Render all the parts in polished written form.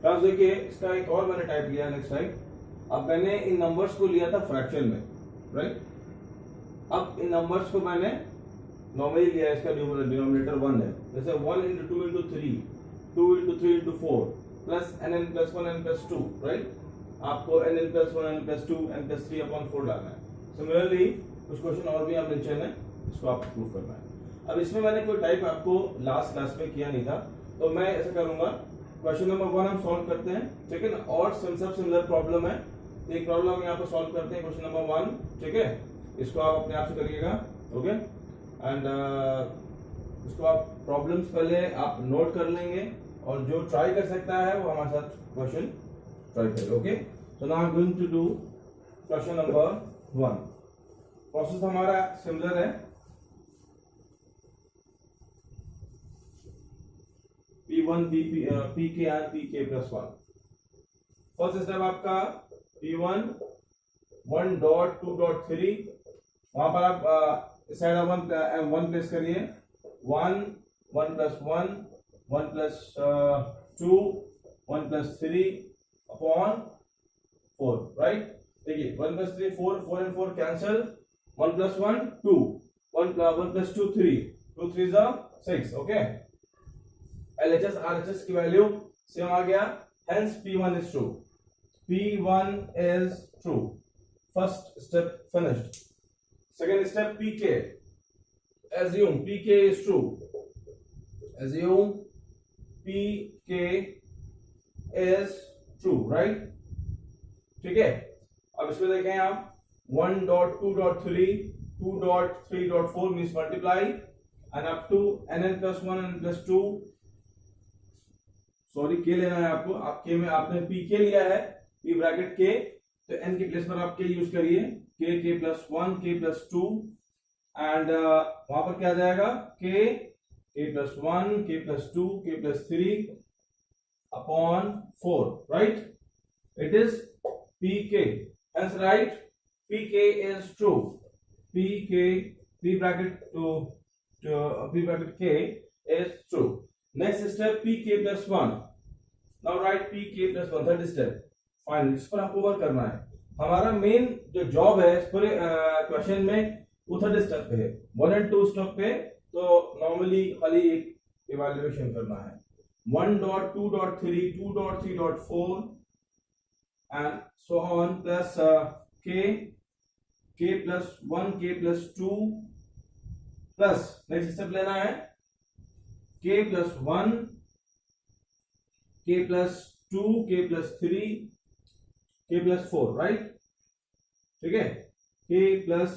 Class देखिए, इसका एक और मैंने टाइप लिया नेक्स्ट टाइप। अब मैंने इन नंबर्स को लिया था फ्रैक्शन में, राइट। अब इन नंबर्स को मैंने नॉर्मली लिया, इसका डिनोमिनेटर 1 है। जैसे 1 into 2 into 3, 2 into 3 into 4 plus nn plus 1 n plus 2, right. आपको nn plus 1 n plus 2 n plus 3 upon 4 डालना है। सिमिलरली कुछ क्वेश्चन और भी आप मेंशन है, इसको आपको प्रूव करना है। अब इसमें मैंने कोई टाइप आपको लास्ट क्लास में किया नहीं था, तो मैं ऐसा करूंगा, क्वेश्चन नंबर 1 हम सॉल्व करते हैं, ठीक है ना। और सब सिमिलर प्रॉब्लम है, तो एक प्रॉब्लम हम यहाँ पर सॉल्व करते हैं, क्वेश्चन नंबर 1, ठीक है। इसको आप अपने आप से करिएगा, ओके। एंड इसको आप प्रॉब्लम्स पहले आप नोट कर लेंगे, और जो ट्राई कर सकता है वो हमारे साथ क्वेश्चन ट्राई करेगा, okay. So now I am going to do question number 1। Process हमारा सिमिलर है, P1 PK and PK plus 1। First step आपका P1 1.2.3, वहां पर आप साइड आप 1 प्लेस करिए, 1 1 plus 1 1 plus 2 1 plus 3 upon 4, right. देखिए 1 plus 3 4, 4 and 4 cancel, 1 plus 1 2, 1 plus 2 3, 2 3s are 6, okay. LHS RHS की वैल्यू सेम आ गया, hence P1 is true, P1 is true। First step finished। Second step PK, assume PK is true, assume PK is true, right, ठीक है। अब इसमें देखें आप 1.2.3 2.3.4 means multiply and up to nn plus 1 n plus 2, sorry k लेना है आपको, आपके में आपने पी के लिया है, पी ब्रैकेट के, तो एन के प्लेस पर आप के यूज करिए, के प्लस 1 के प्लस 2 एंड वहां पर क्या आ जाएगा, के प्लस 1 के plus 2 K plus 3 upon 4, right. It is P K, hence right P K is true, P K P bracket two P bracket K is true. Next step pk plus 1, now right pk plus 1, third step final, इस पर आपको work करना है। हमारा main जो job है इस पूरे क्वेश्चन में वो थर्ड स्टेप पे है, 1 and 2 स्टेप पे, तो नॉर्मली खाली एक इवैल्यूएशन करना है, 1.2.3 2.3.4 and so on plus k plus 1 k plus 2 plus next step लेना है k plus 1 k plus 2 k plus 3 k plus 4, right, ठीक है, k plus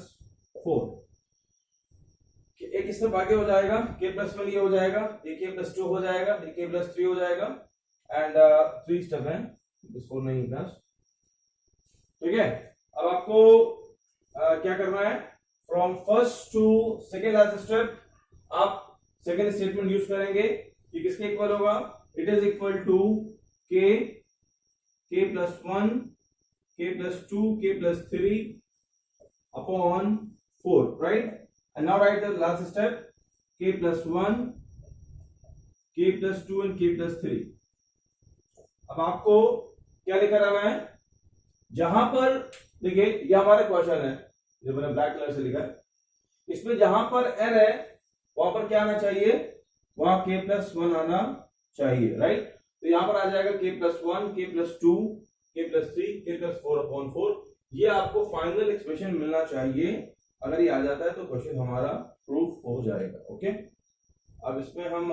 4। एक स्टेप आगे हो जाएगा, k plus 1 ये हो जाएगा, ये k plus 2 हो जाएगा, ये k plus 3 हो जाएगा एंड 3 स्टेप है, 4 नहीं प्लस, ठीक है। अब आपको क्या करना है, from first to second last step आप सेकेंड स्टेटमेंट यूज करेंगे कि किसके इक्वल होगा, it is equal to k plus 1 k plus 2 k plus 3 upon 4, right. And now write the last step, k plus 1 k plus 2 and k plus 3। अब आपको क्या लेकर आना है, जहां पर देखिए ये हमारा क्वेश्चन है जो मैंने ब्लैक कलर से लिखा है, इसमें जहां पर n है वहां पर क्या आना चाहिए, वहां k प्लस 1 आना चाहिए, राइट। तो यहां पर आ जाएगा k plus 1 k plus 2 k plus 3 k plus 4 upon 4। ये आपको फाइनल एक्सप्रेशन मिलना चाहिए, अगर ये आ जाता है तो क्वेश्चन हमारा प्रूफ हो जाएगा, ओके। अब इसमें हम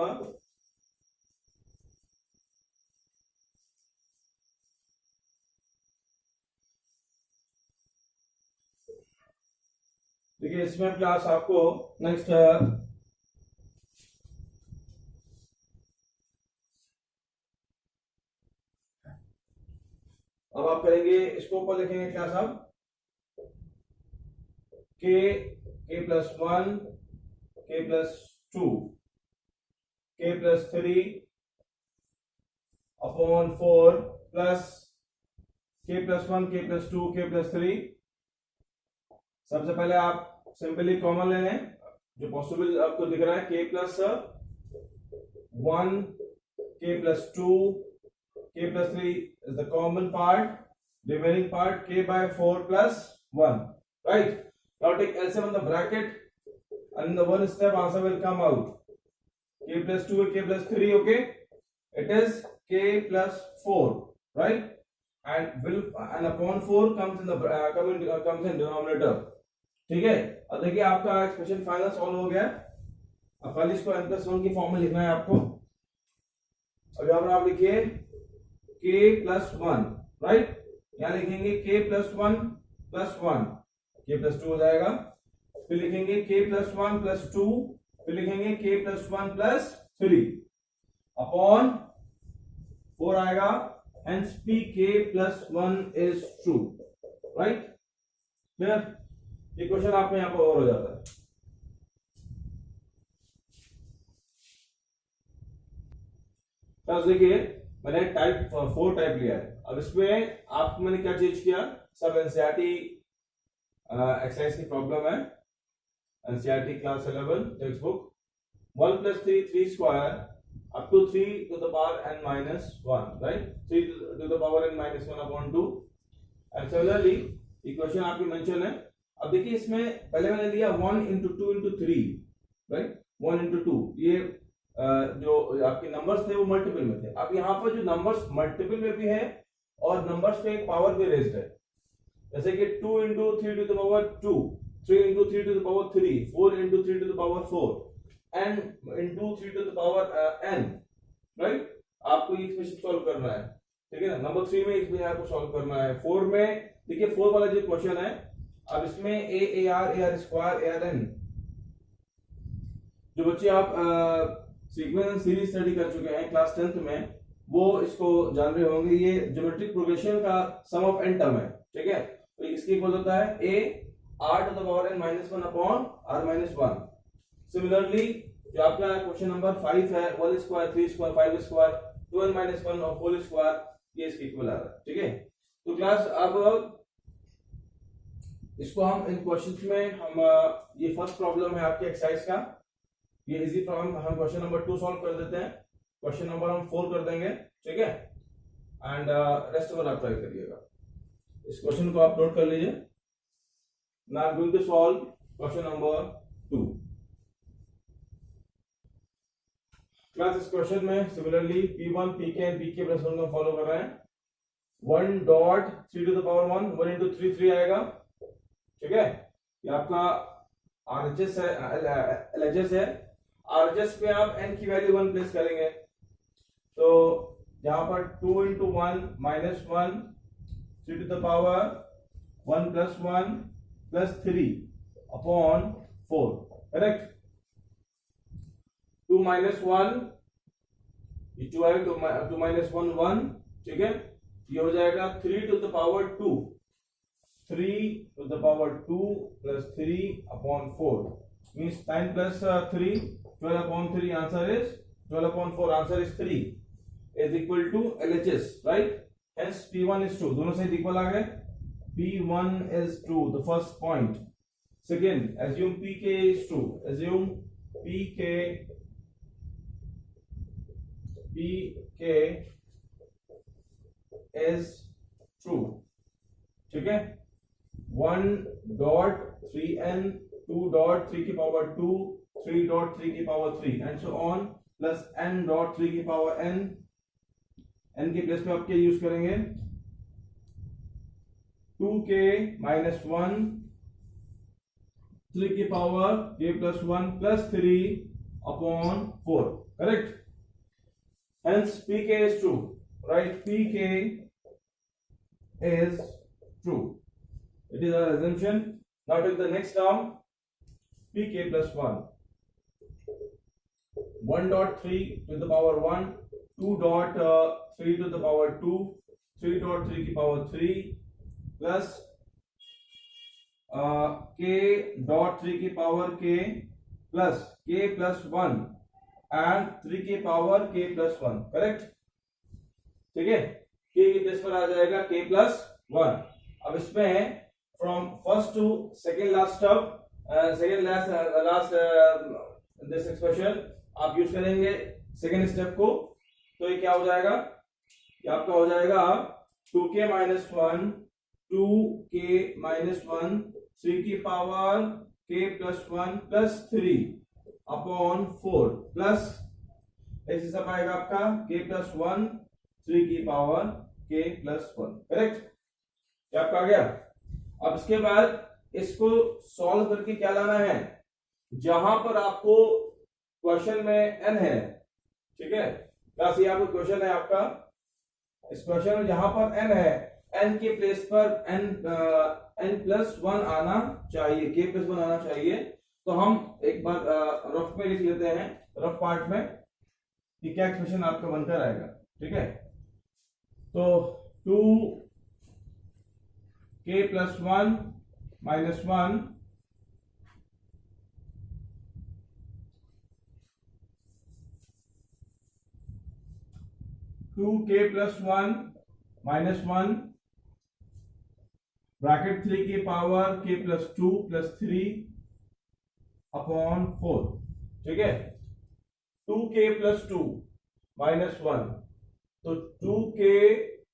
देखिए, इसमें क्लास आपको नेक्स्ट अब आप करेंगे, इसको ऊपर लिखेंगे क्लास आप k plus 1 k plus 2 k plus 3 upon 4 plus k plus 1 k plus 2 k plus 3। सबसे पहले आप सिंपली कॉमन ले लें, जो पॉसिबल आपको दिख रहा है, k plus 1 k plus 2 k plus 3 is the common part, remaining part k by 4 plus 1, right? Now take LCM on the bracket and in the one step answer will come out. K plus 2 k plus 3, okay? It is k plus 4, right? And upon 4 comes in the comes in denominator. ठीक है? अब देखिए आपका expression final solve हो गया। अब खाली इसको n plus 1 की फॉर्म में लिखना है आपको। अब यहाँ पर आप लिखिए k plus 1, राइट? यहाँ लिखेंगे k plus 1 plus 1, k plus 2 हो जाएगा। फिर लिखेंगे k plus 1 plus 2, फिर लिखेंगे k plus 1 plus 3 अपॉन 4 आएगा। Hence pk plus 1 is true, right? Clear? ये क्वेश्चन आपको यहाँ पर और हो जाता है। तो देखिए मैंने टाइप 4 टाइप लिया है। अब इसमें आपको मैंने क्या चेंज किया, सब एनसीईआरटी एक्सरसाइज की प्रॉब्लम है, NCERT class 11 text book. 1 plus 3 3 square up to 3 to the power n minus 1, right? 3 to the power n minus 1 upon 2। and similarly equation आपकी मेंशन है। अब देखिए इसमें पहले मैंने लिया 1 into 2 into 3, राइट? 1 into 2, ये जो आपके नंबर्स थे वो मल्टीपल में थे। अब यहाँ पर जो नंबर्स मल्टीपल में भी है और नंबर्स पे एक पावर भी रेज्ड है, जैसे कि 2 into 3 to the power 2, 3 into 3 to the power 3, 4 into 3 to the power 4, n into 3 to the power n, right? आपको ये इक्वेशन सॉल्व करना है, ठीक है ना? नंबर 3 में इसमें आपको सॉल्व करना है। 4 में देखिए 4 वाला जो क्वेश्चन है, अब इसमें a ar square ar n, जो बच्चे आप सीक्वेंस सीरीज स्टडी कर चुके हैं क्लास 10th में, वो इसको जान रहे होंगे। ये ज्योमेट्रिक प्रोग्रेशन का सम ऑफ n टर्म है, ठीक है? तो इसके इक्वल होता है a r to the power n minus 1 upon r minus 1। Similarly जो आपका क्वेश्चन नंबर 5 है, 1 square 3 square 5 square 2n minus 1 और होल स्क्वायर, ये इसके इक्वल आ रहा है, ठीक है? तो क्लास अब इसको हम इन क्वेश्चंस में हम ये फर्स्ट प्रॉब्लम है आपके एक्सरसाइज का, ये इजी प्रॉब्लम हम क्वेश्चन नंबर 2 सॉल्व कर देते हैं, क्वेश्चन नंबर हम 4 कर देंगे, ठीक है? एंड रेस्ट ओवर आप ट्राई करिएगा। इस क्वेश्चन को आप नोट कर लीजिए। Now I am going to solve question number 2। Class इस क्वेश्चन में similarly p1 pk and pk plus 1 को फॉलो कर रहे हैं। 1 dot 3 to the power 1, 1 into 3 3 आएगा, ठीक है? ये आपका RHS है, LHS है। RHS पे आप n की वैल्यू 1 प्लेस करेंगे, तो यहाँ पर 2 into 1 minus 1, 3 to the power 1 plus 1 plus 3 upon 4, correct? 2 minus 1, ये 2 है, 2 minus 1 1, ठीक है? ये हो जाएगा 3 to the power 2, 3 to the power 2 plus 3 upon 4 means 9 plus 3, 12 upon 3, answer is 12 upon 4, answer is 3 is equal to LHS, right? Hence P1 is true, दोनों से equal आ गए। P1 is true, the first point. Second, assume PK is true, assume PK is true, ठीक है? 1 dot 3n, 2 dot 3 की power 2, 3 dot 3 की power 3 and so on plus n dot 3 की power n, n के place पे आप क्या use करेंगे? 2k minus 1, 3 की power k plus 1 plus 3 upon 4, correct? Hence pk is true, right? pk is true, it is our assumption. Now take the next term, pk plus 1, 1 dot 3 to the power 1, 2 dot 3 to the power 2, 3 dot 3 की power 3 plus k dot 3 की power k plus k plus 1 and 3 की power k plus 1, correct? ठीक है? k की place पर आ जाएगा k plus 1। अब इसमें from first to second last term, second last this expression आप यूज करेंगे सेकेंड स्टेप को, तो ये क्या हो जाएगा? ये आपका हो जाएगा 2k माइनस 1 2k माइनस 1 3 की power k plus 1 plus 3 upon 4 plus ऐसे सब आएगा आपका k प्लस 1 3 की पावर k प्लस 1। करेक्ट, क्या आपका आ गया। अब इसके बाद इसको सॉल्व करके क्या लाना है, जहां पर आपको क्वेश्चन में n है, ठीक है, बस ये आपको क्वेश्चन है आपका, इस क्वेश्चन में जहां पर n है, n के प्लेस पर n प्लस 1 आना चाहिए, k प्लस 1 आना चाहिए। तो हम एक बार रफ में लिख लेते हैं, रफ पार्ट में, कि क्या एक्सप्रेशन आपका बनकर आएगा। ठीक है, तो 2k plus 1 minus 1 2k plus 1 minus 1 bracket 3 की power k plus 2 plus 3 upon 4। ठीक है, 2k प्लस 2 माइनस 1, तो 2k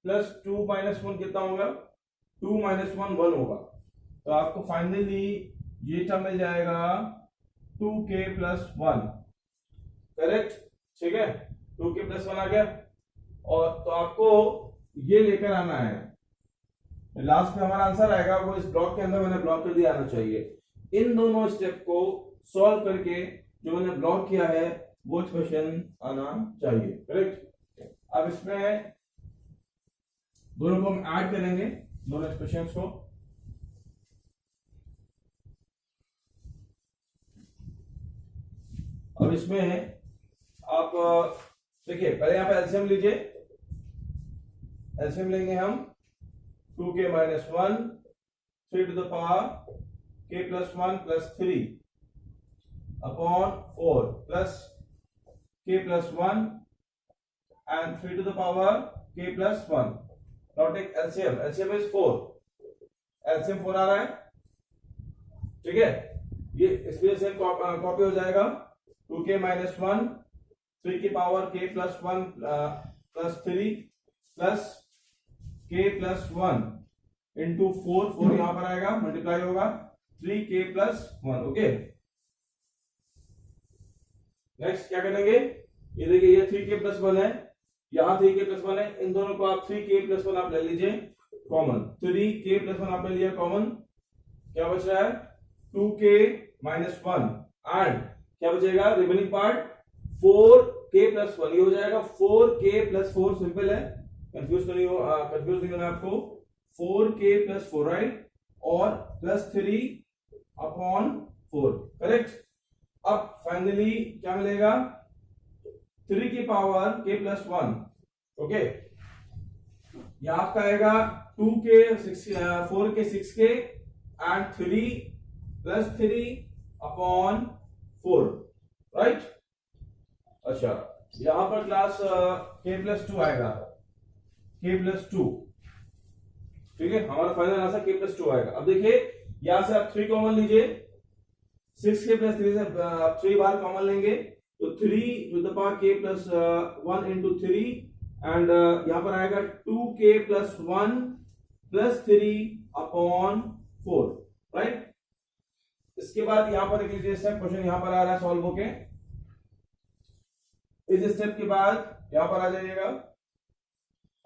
प्लस 2 माइनस 1 कितना होगा, 2 माइनस 1 1 होगा। तो आपको फाइनली ये टर्म मिल जाएगा 2k प्लस 1। करेक्ट, ठीक है, 2k प्लस 1 आ गया। और तो आपको ये लेकर आना है, लास्ट में हमारा आंसर आएगा वो इस ब्लॉक के अंदर मैंने ब्लॉक कर दिया आना चाहिए। इन दोनों स्टेप को सॉल्व करके जो मैंने ब्लॉक किया है वो क्वेश्चन आना चाहिए। करेक्ट, अब इसमें दोनों को हम ऐड करेंगे, दोनों एक्सप्रेशंस को। अब इसमें आप देखिए, पहले यहां पे एलसीएम लीजिए, एलसीएम लेंगे हम 2k minus 1 3 to the power k plus 1 plus 3 upon 4 plus k plus 1 and 3 to the power k plus 1। Now take LCM, LCM is 4, LCM 4 आ रहा है। ठीक है, ये इसमें से कॉपी हो जाएगा 2k माइनस 1 3 की power k plus 1 plus 3 plus k plus 1 into 4 यहां पर आएगा, मल्टीप्लाई होगा 3k प्लस 1। ओके, नेक्स्ट क्या करेंगे, ये देखिए ये 3k प्लस 1 है, यहां 3k प्लस 1 है, इन दोनों को आप 3k प्लस 1 आप ले लीजिए कॉमन, 3k प्लस 1 आपने लिया कॉमन, क्या बच रहा है 2k माइनस 1 एंड क्या बचेगा रिमेनिंग पार्ट 4k प्लस 1, ये हो जाएगा 4k प्लस 4। सिंपल है, कंफ्यूज नहीं होना आपको, 4k प्लस 4 राइट, और प्लस 3 अपॉन 4। करेक्ट, अब फाइनली क्या मिलेगा 3 की पावर k प्लस 1। ओके, यहां आपका आएगा 2k 4k 6k and 3 plus 3 upon 4 right. अच्छा, यहां पर क्लास k प्लस 2 आएगा, k प्लस 2। ठीक है, हमारा फाइनल आंसर k प्लस 2 आएगा। अब देखिए यहां से आप 3 कॉमन लीजिए, 6k प्लस 3 से 3 बार कॉमन लेंगे तो 3 to the power k plus 1 into 3 and यहां पर आएगा 2k plus 1 plus 3 upon 4 right. इसके बाद यहां पर एक स्टेप क्वेश्चन यहां पर आ रहा है सॉल्व होके, इस स्टेप के बाद यहां पर आ जाइएगा।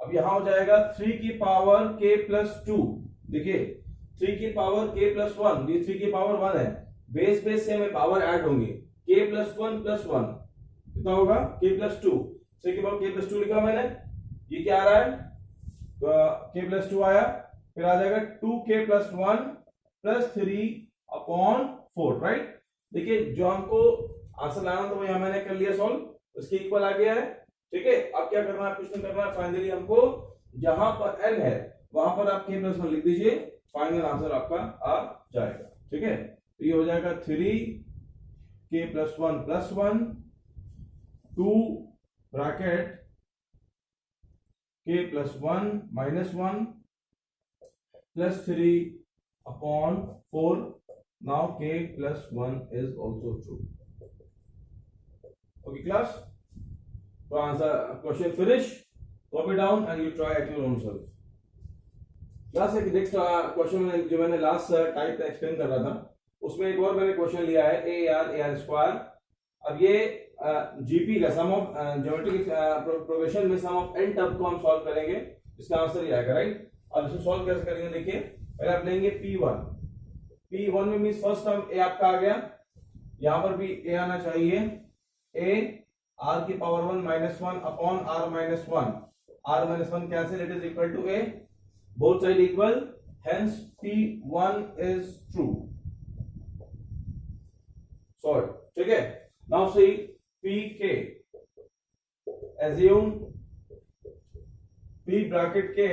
अब यहां हो जाएगा 3 की पावर k प्लस 2, देखिए 3 की पावर k प्लस 1, ये 3 की पावर 1 है, बेस बेस से हमें पावर ऐड होंगे, k प्लस 1 प्लस 1 कितना होगा k प्लस 2, 3 की पावर k प्लस 2 लिखा मैंने, ये क्या आ रहा है तो k प्लस 2 आया, फिर आ जाएगा 2k plus 1 plus 3 upon 4 right. देखिए जो हमको आंसर लाना था वो यहां मैंने कर लिया सॉल्व, उसके इक्वल आ गया है। ठीक है, अब क्या करना है, कुछ नहीं करना है, फाइनली हमको जहां पर n है वहां पर आप k प्लस 1 लिख दीजिए, फाइनल आंसर आपका आ जाएगा। ठीक है, तो ये हो जाएगा 3k plus 1 plus 1 2 bracket k plus 1 minus 1 plus 3 upon 4। Now k plus 1 is also true. Okay class, तो answer question finish. Copy down and you try at your own self. Class एक नेक्स्ट क्वेश्चन जो मैंने last type explain कर रहा था, उसमें एक और मैंने क्वेश्चन लिया है ए आर स्क्वायर। अब ये जीपी का सम ऑफ ज्योमेट्रिक प्रोग्रेशन में सम ऑफ एन टर्म को हम सॉल्व करेंगे, इसका आंसर ये आएगा, राइट। अब इसको सॉल्व कैसे करेंगे, देखिए पहले आप लेंगे P1 में मींस फर्स्ट टर्म ए आपका आ गया, यहां पर भी ए आना चाहिए, ए आर की power 1 -1 upon r minus one cancel, it is equal to a, both side equal, hence P1 is true, solved, ठीक है। now see PK, assume P bracket K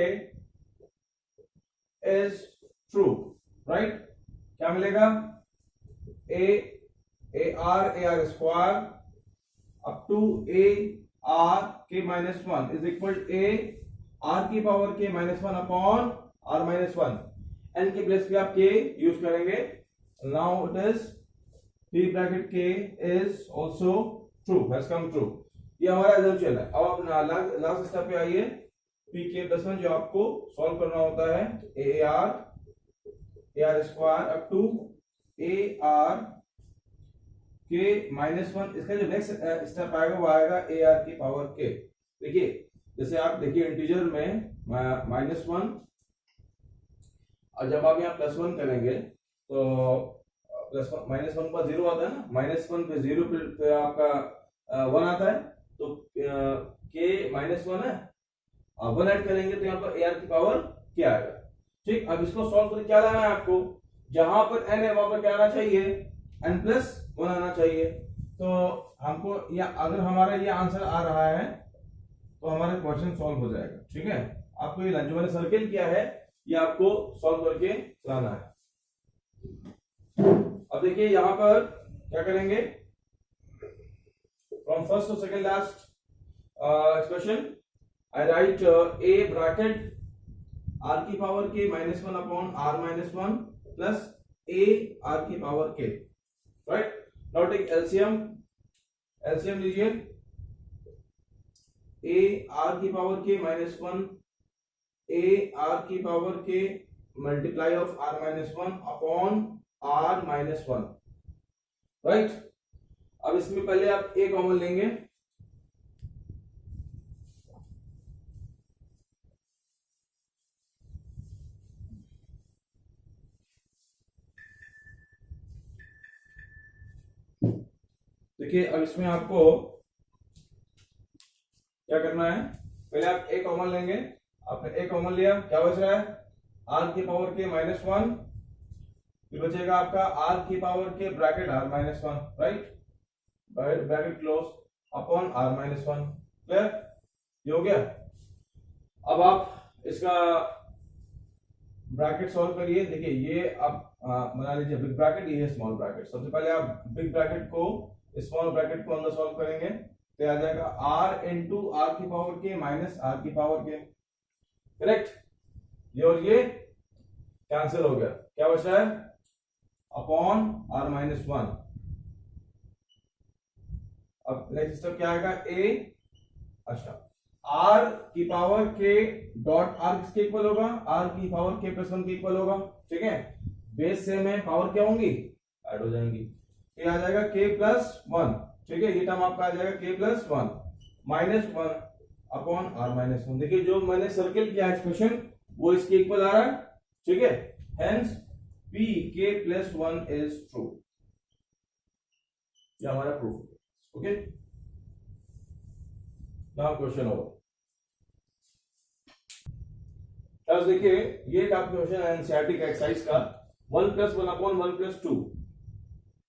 is true, right, क्या मिलेगा, AR square up to AR K minus 1 is equal to A R की power के -1 upon are -1, N के place पे आप के यूज करेंगे। Now it is P bracket K is also true, has come true, ये हमारा एग्जाम्पल है। अब आप लास्ट स्टेप पे आइए, पी के प्लस 1 जो आपको सॉल्व करना होता है, a r square up to a r k -1, इसका जो नेक्स्ट स्टेप आएगा वो आएगा ए आर की पावर के। देखिए जैसे आप देखिए इंटीजर में -1, और जब आप यहाँ +1 करेंगे तो -1 पर 0 आता है ना, -1 पे 0 पे आपका 1 आता है, तो के -1 है, 1 ऐड करेंगे तो यहाँ पर ए आर की पावर क्या आएगा, ठीक। अब इसको सॉल्व करके क्या लाना है आपको, जहां पर n है वहां पर क्या आना चाहिए, n+1 आना चाहिए। तो हमको या अगर हमारा ये आंसर आ रहा है तो हमारा क्वेश्चन सॉल्व हो जाएगा, ठीक है। आपको ये जो मैंने सर्किल किया है ये आपको सॉल्व करके लाना है। अब देखिए यहां पर क्या करेंगे, from first to second last expression I write a bracket r की पावर के -1 upon are -1 plus a r की power k, right. Now take LCM लीजिए, ए आर की पावर के -1 ए आर की power k multiply of r -1 upon are -1, right. अब इसमें पहले आप ए कॉमन लेंगे, देखिए अब इसमें आपको क्या करना है, पहले आप ए कॉमन लेंगे, आपने ए कॉमन लिया, क्या बच रहा है, आर की पावर के -1, फिर बचेगा आपका आर की power k bracket r -1, right, bracket close upon are -1, clear, ये हो गया। अब आप इसका ब्रैकेट सॉल्व करिए, देखिए ये आप बना लीजिए बिग ब्रैकेट, ये है स्मॉल ब्रैकेट। सबसे पहले आप बिग ब्रैकेट को स्मॉल ब्रैकेट को अंदर सॉल्व करेंगे तो आ जाएगा r इंटू आर की पावर के माइनस आर की पावर के, करेक्ट, ये और ये कैंसिल हो गया, क्या बच रहा है, अपॉन आर -1। अब नेक्स्ट स्टेप क्या आएगा, ए, अच्छा आर की पावर के डॉट आर किसके इक्वल होगा, आर की पावर के +1 के इक्वल होगा, ठीक है। बेस सेम है, पावर क्या होंगी, ऐड हो जाएंगी, ये आ जाएगा k+1, ठीक है। ये टर्म आपका आ जाएगा k+1 -1 अपॉन आर -1। देखिए जो मैंने सर्किल किया एक्सप्रेशन वो इसके इक्वल आ रहा है, ठीक है। Hence p k+1 is true, ये हमारा प्रूफ है, ओके। Now question over. अब देखिए ये एक आपका क्वेश्चन है एनसीईआरटी का एक्सरसाइज का, 1 + 1 upon 1 + 2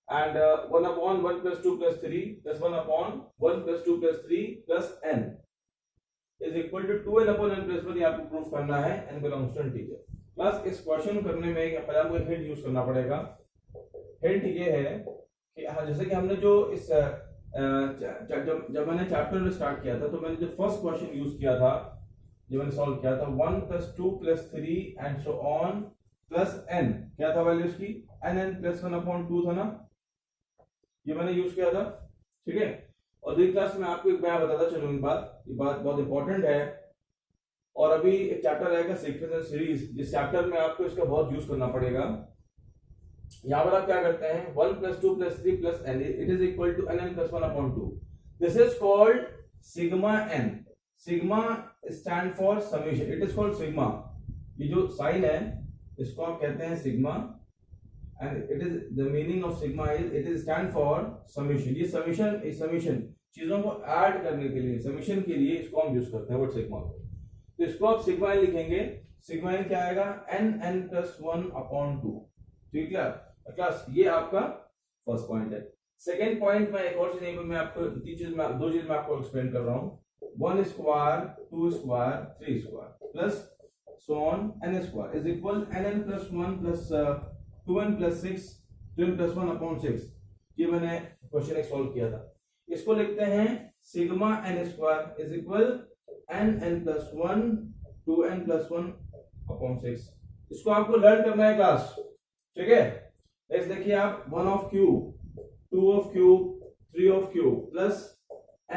and 1 upon 1 + 2 + 3 plus 1 upon 1 + 2 + 3 plus n is equal to 2n upon n + 1, ये आपको प्रूफ करना है, n belongs to integer। Plus इस क्वेश्चन करने में पहले आपको एक हिंट यूज करना पड़ेगा। हिंट ये है कि जैसे कि हमने जो इस जब मैंने चैप्टर स्टार्ट किया था तो मैंने जो फर्स्ट क्वेश्चन यूज किया था, जो मैंने सॉल्व किया था 1 + 2 + 3 and so on plus n, क्या था वैल्यू इसकी, n + 1/2 था ना, ये मैंने यूज किया था, ठीक है। और दूसरी क्लास में आपको एक मैं बताता चलूं, ये बात बहुत इंपॉर्टेंट है और अभी एक चैप्टर रहेगा सीक्वेंस एंड सीरीज, जिस चैप्टर में आपको इसका बहुत यूज करना पड़ेगा। यहाँ पर आप क्या करते हैं 1 + 2 + 3 + n, it is equal to nn + 1/2। This is called sigma n। Sigma stand for summation, it is called sigma. ये जो साइन है इसको आप कहते हैं sigma, and it is the meaning of sigma is it is stand for summation. ये summation चीजों को ऐड करने के लिए, समेशन के लिए इसको हम यूज करते हैं वर्ड सिग्मा को। तो इसको आप सिग्मा n लिखेंगे। सिग्मा n क्या आएगा nn + 1/2। ठीक है क्लास, ये आपका फर्स्ट पॉइंट है। सेकेंड पॉइंट में एक और चीज नहीं, मैं आपको दो चीज मैं आपको एक्सप्लेन कर रहा हूँ। 1 square 2 square 3 square plus so on n square is equal nn + 1 + 2n + 6 2n + 1/6। ये मैंने क्वेश्चन एक सॉल्व किया था। इसको लिखते हैं sigma n square is equal nn + 1 2n + 1/6। इसको आपको लर्न करना है क्लास, ठीक है। नेक्स्ट देखिए आप 1 of cube 2 of cube 3 of cube plus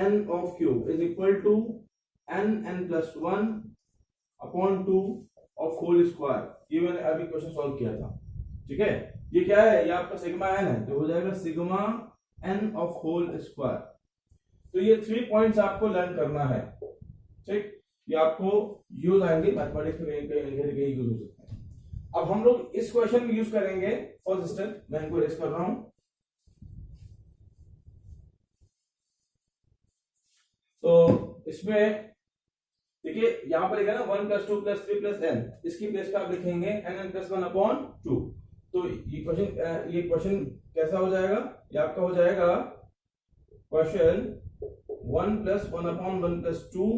n of cube is equal to nn + 1/2 of whole square। ये मैंने अभी क्वेश्चन सॉल्व किया था, ठीक है। ये क्या है, ये आपका सिग्मा n है, तो हो जाएगा sigma n of whole square। तो ये 3 पॉइंट्स आपको लर्न करना है, ठीक। ये आपको यूज आएंगे मैथमेटिक्स में, कहीं यूज हो सकते हैं। अब हम लोग इस क्वेश्चन में यूज करेंगे फर्स्ट स्टेप, मैं इनको रेस कर रहा हूं। तो इसमें देखिए यहां पर लिखा है ना 1 + 2 + 3 + n, इसकी प्लेस पे आप लिखेंगे nn + 1/2। तो ये क्वेश्चन कैसा हो जाएगा, ये आपका हो जाएगा क्वेश्चन 1 + 1/1 + 2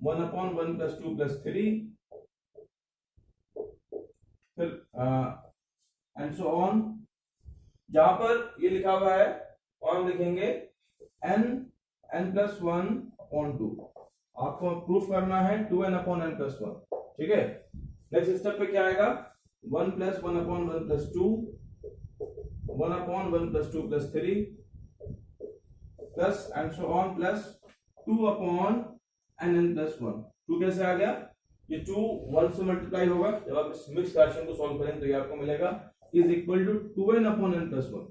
1/1 + 2 + 3 फिर एंड सो ऑन। जहां पर ये लिखा हुआ है और हम लिखेंगे n + 1/2। आपको प्रूफ करना है 2n/n + 1, ठीक है। नेक्स्ट स्टेप पे क्या आएगा 1 + 1/1 + 2 1/1 + 2 + 3 plus and so on plus 2/nn + 1। 2 कैसे आ गया, ये 2 1 से मल्टीप्लाई होगा, जब आप इस मिक्स फ्रैक्शन को सॉल्व करेंगे तो ये आपको मिलेगा इज इक्वल टू 2n/n + 1।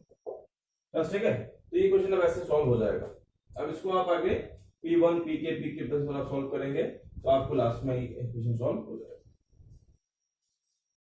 बस ठीक है, तो ये क्वेश्चन अब ऐसे सॉल्व हो जाएगा। अब इसको आप आगे P1 Pk प्लस आप सॉल्व करेंगे तो आपको लास्ट में ये क्वेश्चन सॉल्व हो जाएगा।